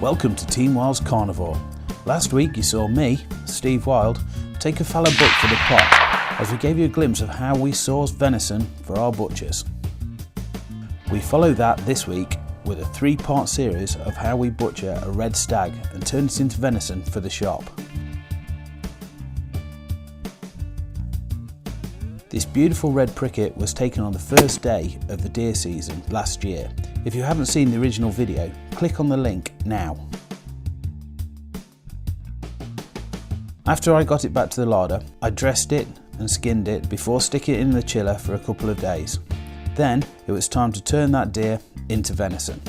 Welcome to Team Wild's Carnivore. Last week you saw me, Steve Wild, take a fallow buck for the pot as we gave you a glimpse of how we source venison for our butchers. We follow that this week with a 3-part series of how we butcher a red stag and turn it into venison for the shop. This beautiful red pricket was taken on the first day of the deer season last year. If you haven't seen the original video, click on the link now. After I got it back to the larder, I dressed it and skinned it before sticking it in the chiller for a couple of days. Then it was time to turn that deer into venison.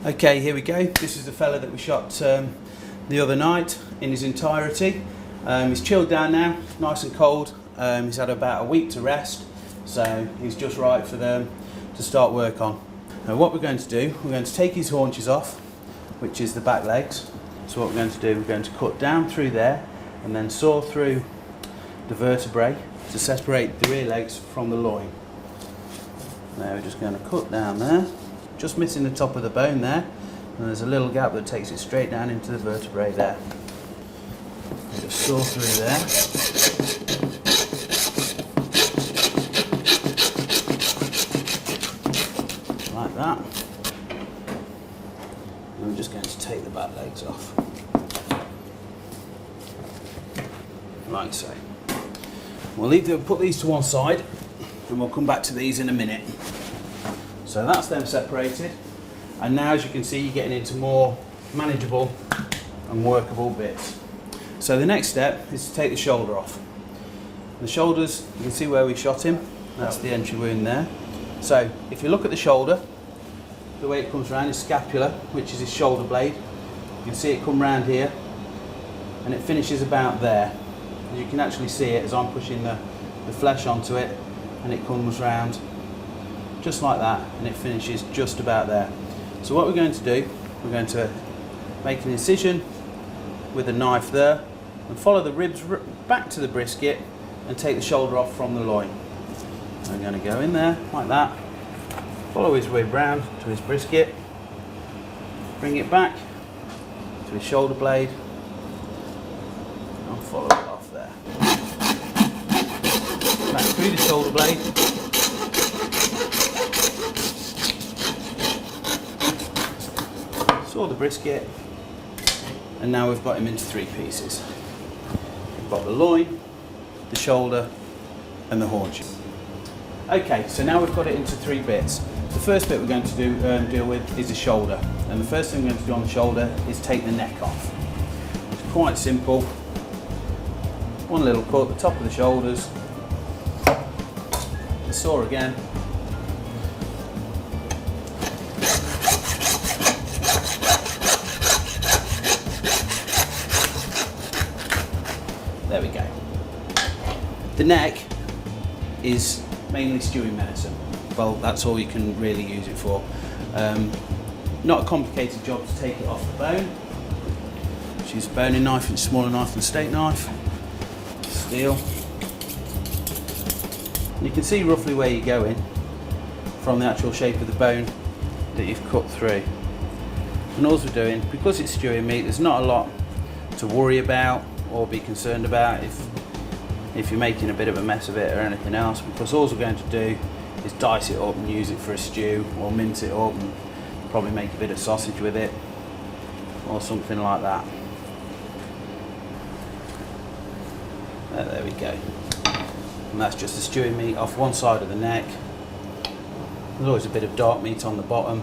Okay, here we go. This is the fella that we shot the other night in his entirety. He's chilled down now, nice and cold. He's had about a week to rest, so he's just right for them to start work on. Now what we're going to do, we're going to take his haunches off, which is the back legs. So what we're going to do, we're going to cut down through there and then saw through the vertebrae to separate the rear legs from the loin. Now we're just going to cut down there, just missing the top of the bone there, and there's a little gap that takes it straight down into the vertebrae there. Just saw through there. Like that. And we're just going to take the back legs off. Like so. We'll put these to one side and we'll come back to these in a minute. So that's them separated, and now as you can see you're getting into more manageable and workable bits. So the next step is to take the shoulder off. The shoulders, you can see where we shot him, that's the entry wound there. So if you look at the shoulder, the way it comes around is scapula, which is his shoulder blade. You can see it come round here and it finishes about there. You can actually see it as I'm pushing the flesh onto it, and it comes round just like that, and it finishes just about there. So what we're going to do, we're going to make an incision with a knife there and follow the ribs back to the brisket and take the shoulder off from the loin. I'm going to go in there like that, follow his rib round to his brisket, bring it back to his shoulder blade and follow it off there. Back through the shoulder blade. Saw the brisket, and now we've got him into 3 pieces. We've got the loin, the shoulder and the haunches. Okay, so now we've got it into 3 bits. The first bit we're going to deal with is the shoulder, and the first thing we're going to do on the shoulder is take the neck off. It's quite simple. One little cut at the top of the shoulders, the saw again, there we go. The neck is mainly stewing venison. Well, that's all you can really use it for. Not a complicated job to take it off the bone. Just use a boning knife, it's a smaller knife than a steak knife. Steel. You can see roughly where you're going from the actual shape of the bone that you've cut through. And all we're doing, because it's stewing meat, there's not a lot to worry about or be concerned about if you're making a bit of a mess of it or anything else, because all we're going to do is dice it up and use it for a stew, or mince it up and probably make a bit of sausage with it or something like that. There we go. And that's just the stewing meat off one side of the neck. There's always a bit of dark meat on the bottom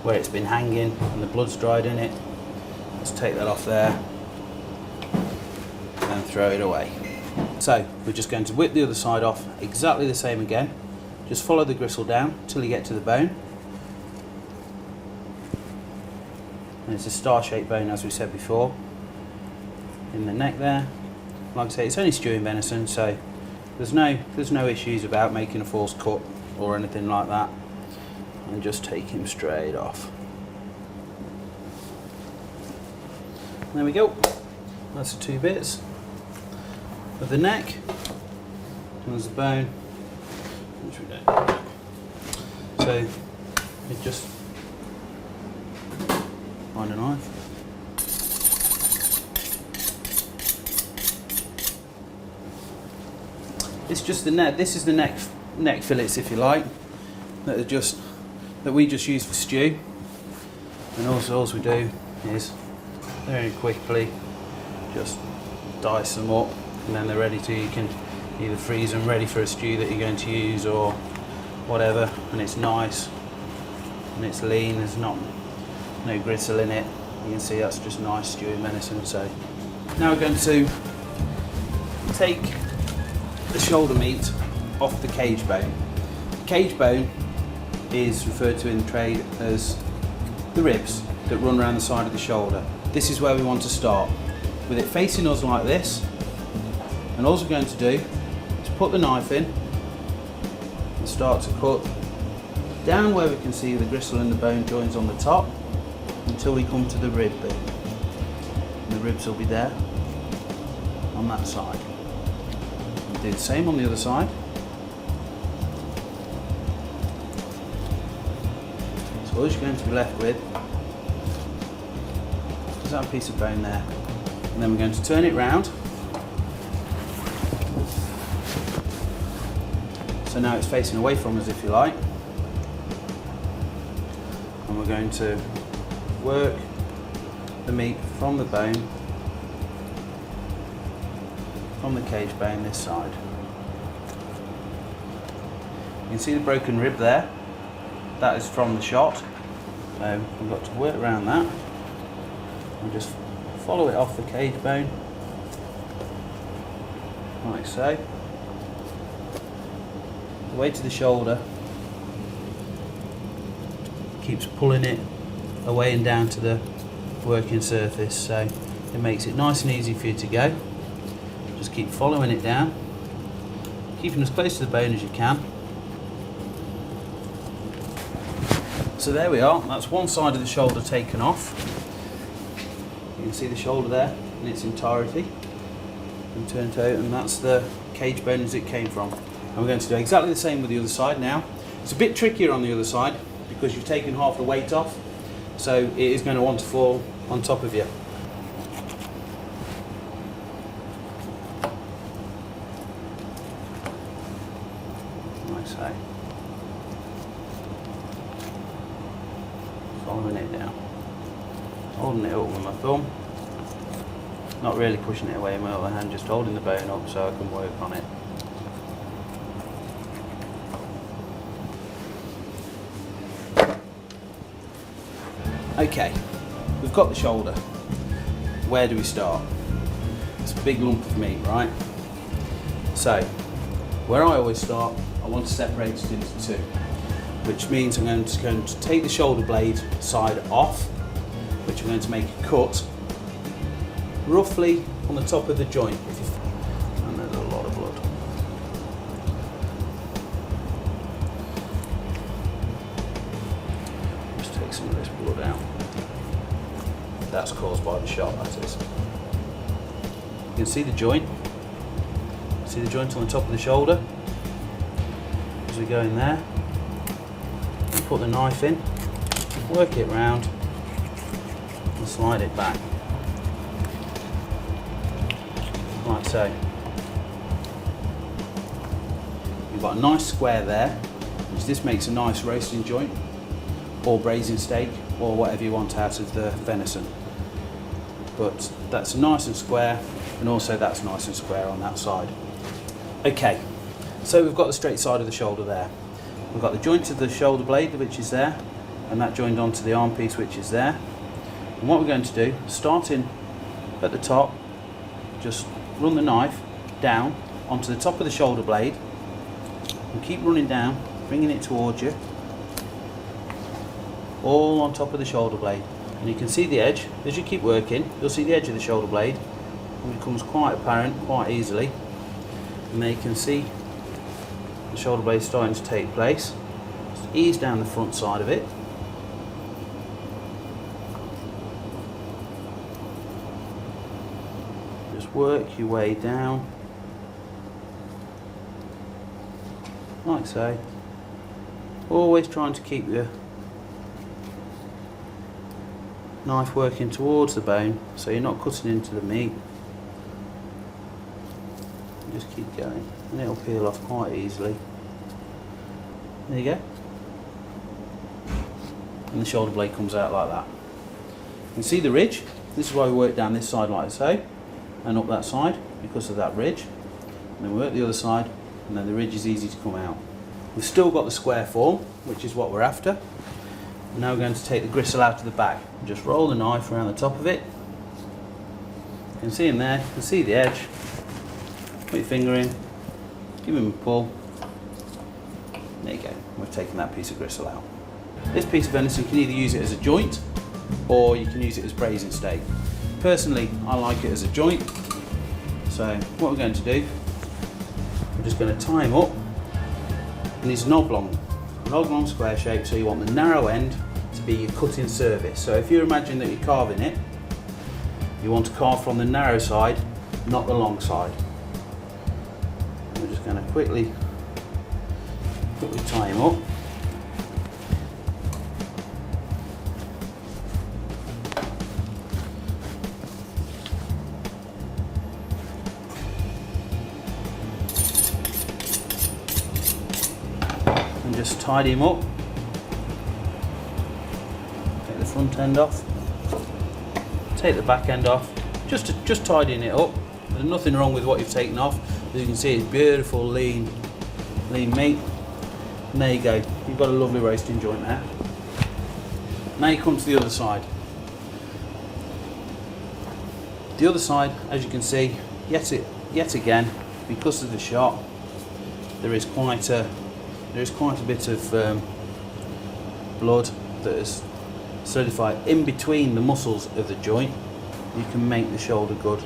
where it's been hanging and the blood's dried in it. Let's take that off there and throw it away. So we're just going to whip the other side off exactly the same again. Just follow the gristle down till you get to the bone. And it's a star-shaped bone, as we said before, in the neck there. Like I say, it's only stewing venison, so there's no issues about making a false cut or anything like that. And just take him straight off. There we go. That's the 2 bits of the neck. There's the bone, which we don't. So you just find a knife. It's just the neck. This is the neck fillets, if you like, that we just use for stew. And also, all we do is very quickly just dice them up, and then they're ready to. You can either freeze them ready for a stew that you're going to use, or whatever. And it's nice and it's lean. There's no gristle in it. You can see that's just nice stewing venison. So now we're going to take the shoulder meat off the cage bone. The cage bone is referred to in trade as the ribs that run around the side of the shoulder. This is where we want to start, with it facing us like this. And all we're going to do is put the knife in and start to cut down where we can see the gristle and the bone joins on the top until we come to the rib bit. And the ribs will be there on that side. And do the same on the other side. So all you're going to be left with is that piece of bone there. And then we're going to turn it round. So now it's facing away from us, if you like. And we're going to work the meat from the bone, from the cage bone this side. You can see the broken rib there. That is from the shot. So we've got to work around that and just follow it off the cage bone, like so. The way to the shoulder keeps pulling it away and down to the working surface, so it makes it nice and easy for you to go. Just keep following it down, keeping as close to the bone as you can. So there we are, that's one side of the shoulder taken off. You can see the shoulder there in its entirety and turned out, and that's the cage bone as it came from. And we're going to do exactly the same with the other side now. It's a bit trickier on the other side because you've taken half the weight off, so it is going to want to fall on top of you. Like so. Following it down. Holding it up with my thumb. Not really pushing it away with my other hand, just holding the bone up so I can work on it. Okay, we've got the shoulder. Where do we start? It's a big lump of meat, right? So, where I always start, I want to separate it into two, which means I'm going to take the shoulder blade side off, which I'm going to make a cut roughly on the top of the joint. And there's a lot of blood. Just take some of this blood out. That's caused by the shot, that is. You can see the joint. See the joint on the top of the shoulder? As we go in there, we put the knife in, work it round, and slide it back. Like so. You've got a nice square there, which this makes a nice roasting joint, or braising steak, or whatever you want out of the venison. But that's nice and square, and also that's nice and square on that side. Okay, so we've got the straight side of the shoulder there. We've got the joint of the shoulder blade, which is there, and that joined onto the arm piece, which is there. And what we're going to do, starting at the top, just run the knife down onto the top of the shoulder blade, and keep running down, bringing it towards you, all on top of the shoulder blade. And you can see the edge. As you keep working, you'll see the edge of the shoulder blade, and it becomes quite apparent quite easily. And there you can see the shoulder blade starting to take place. Just ease down the front side of it. Just work your way down. like so. Always trying to keep your knife working towards the bone so you're not cutting into the meat. Just keep going and it'll peel off quite easily. There you go. And the shoulder blade comes out like that. You can see the ridge. This is why we work down this side like so and up that side, because of that ridge. And then we work the other side and then the ridge is easy to come out. We've still got the square form, which is what we're after. And now we're going to take the gristle out of the back. Just roll the knife around the top of it. You can see in there, you can see the edge. Put your finger in, give him a pull. There you go, we've taken that piece of gristle out. This piece of venison, you can either use it as a joint or you can use it as braising steak. Personally, I like it as a joint. So what we're going to do, we're just going to tie him up in his oblong square shape. So you want the narrow end to be your cutting surface. So if you imagine that you're carving it, you want to carve from the narrow side, not the long side. We're just going to quickly tie him up. And just tidy him up. Take the front end off. Take the back end off. Just tidying it up. There's nothing wrong with what you've taken off. As you can see, it's beautiful, lean meat. And there you go. You've got a lovely roasting joint there. Now you come to the other side. The other side, as you can see, yet again, because of the shot, there is quite a bit of blood that is solidified in between the muscles of the joint. You can make the shoulder good.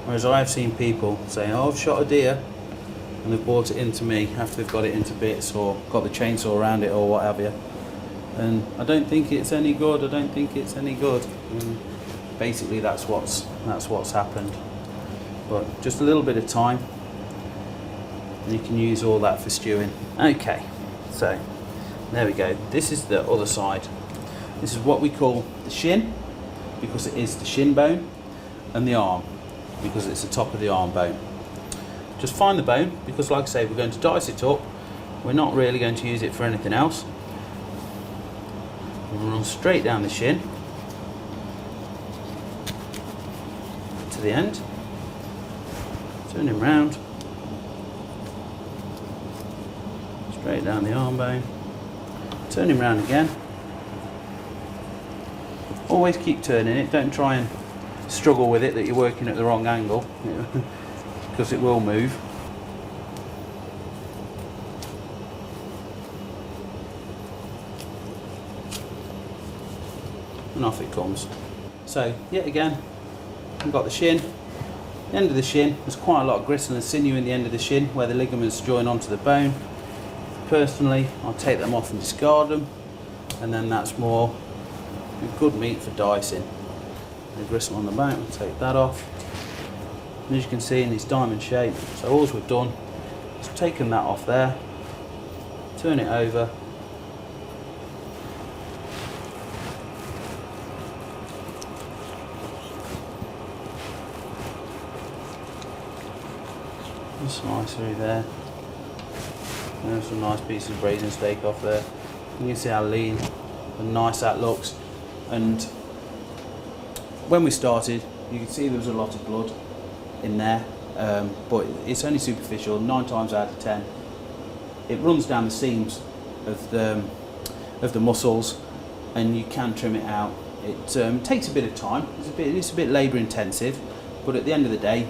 Whereas I've seen people say, oh, I've shot a deer, and they've brought it into me after they've got it into bits or got the chainsaw around it or what have you. And I don't think it's any good, And basically that's what's happened. But just a little bit of time and you can use all that for stewing. Okay, so there we go. This is the other side. This is what we call the shin, because it is the shin bone, and the arm, because it's the top of the arm bone. Just find the bone, because like I say, we're going to dice it up. We're not really going to use it for anything else. We'll run straight down the shin to the end. Turn him round. Straight down the arm bone. Turn him round again. Always keep turning it. Don't try and struggle with it that you're working at the wrong angle, because it will move. And off it comes. So yet again, we've got the shin. The end of the shin, there's quite a lot of gristle and sinew in the end of the shin where the ligaments join onto the bone. Personally, I'll take them off and discard them, and then that's more good meat for dicing. The gristle on the back, we'll take that off. And as you can see, in this diamond shape. So all we've done is taken that off there, turn it over, and slice through there. There's some nice pieces of braising steak off there. You can see how lean and nice that looks. And when we started, you can see there was a lot of blood in there, but it's only superficial. 9 times out of 10, it runs down the seams of the muscles, and you can trim it out. It takes a bit of time. It's a bit labour intensive, but at the end of the day,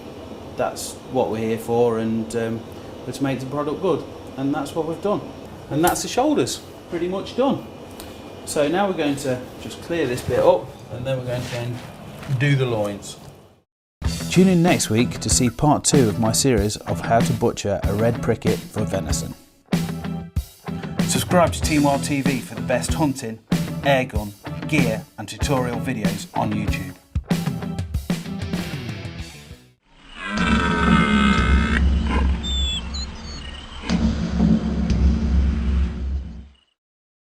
that's what we're here for, and we're to make the product good. And that's what we've done. And that's the shoulders, pretty much done. So now we're going to just clear this bit up, and then we're going to then do the loins. Tune in next week to see part 2 of my series of how to butcher a red pricket for venison. Subscribe to Team Wild TV for the best hunting, airgun, gear and tutorial videos on YouTube.